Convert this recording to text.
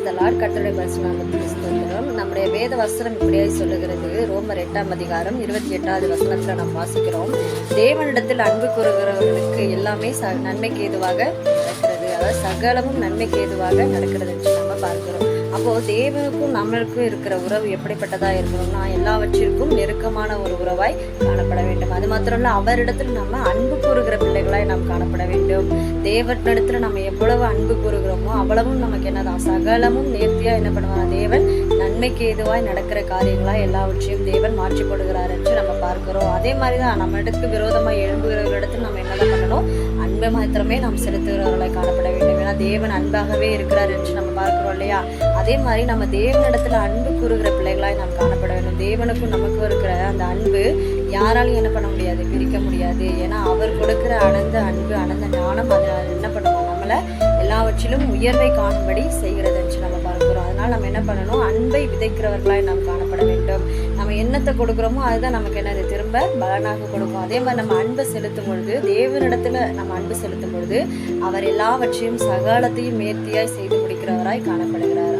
பிரைஸ்தலார் கர்த்தருடைய பரிசுநாமத்துக்கு ஸ்தோத்திரம். நம்முடைய வேத வசனம் இப்படியாய் சொல்லுகிறது. ரோமர் 8ஆம் அதிகாரம் 28வது வசனத்துல நாம் வாசிக்கிறோம், தேவனிடத்தில் அன்பு கூறுகிறவர்களுக்கு எல்லாமே நன்மைக்கு ஏதுவாக நடக்கிறது. அதாவது சகலமும் நன்மைக்கு ஏதுவாக நடக்கிறது என்று நம்ம பார்க்கிறோம். அப்போ தேவனுக்கும் நம்மளுக்கும் இருக்கிற உறவு எப்படிப்பட்டதா இருக்கணும்னா, எல்லாவற்றிற்கும் நெருக்கமான ஒரு உறவாய் காணப்பட வேண்டும். அது மாத்திரம் இல்ல, அவரிடத்தில் நம்ம அன்பு கூறுகிற பிள்ளைகளாய் நாம் காணப்பட வேண்டும். தேவனிடத்துல நம்ம எவ்வளவு அன்பு கூறுகிறோமோ அவ்வளவும் நமக்கு என்னதான் சகலமும் நேர்த்தியா என்ன பண்ணுவாங்க, தேவன் நன்மைக்கு ஏதுவாய் நடக்கிற காரியங்களாய் எல்லாவற்றையும் தேவன் மாற்றி போடுகிறார் என்று நம்ம பார்க்கிறோம். அதே மாதிரிதான் நம்ம இடத்துக்கு விரோதமாய் எழும்புகிறவர்களிடத்தில் நம்ம என்னதான் பண்ணணும், அன்பு மாத்திரமே நாம் செலுத்துகிறவர்களாய் காணப்பட வேண்டும். ஏன்னா தேவன் அன்பாகவே இருக்கிறார் என்று நம்ம பார்க்கிறோம் இல்லையா? அதே மாதிரி நம்ம தேவனிடத்துல அன்பு கூறுகிற பிள்ளைகளாய் நாம் காணப்பட வேண்டும். தேவனுக்கும் நமக்கும் இருக்கிற அந்த அன்பு யாராலும் என்ன பண்ண முடியாது, பிரிக்க முடியாது. ஏன்னா அவர் கொடுக்கிற அனந்த அன்பு, அனந்த ஞானம் அதனால என்ன பண்ணுவோம், நம்மளை எல்லாவற்றிலும் உயர்வை காணும்படி செய்கிறது என்று நம்ம பார்க்கிறோம். அதனால நம்ம என்ன பண்ணணும், அன்பை விதைக்கிறவர்களாய் நாம் காணப்பட வேண்டும். நம்ம என்னத்தை கொடுக்குறோமோ அதுதான் நமக்கு என்னது திரும்ப பலனாக கொடுக்கும். அதே மாதிரி நம்ம அன்பை செலுத்தும் பொழுது, தேவனிடத்துல நம்ம அன்பு செலுத்தும் பொழுது அவர் எல்லாவற்றையும் சகலத்தையும் நேர்த்தியாய் செய்து முடிக்கிறவராய் காணப்படுகிறார்.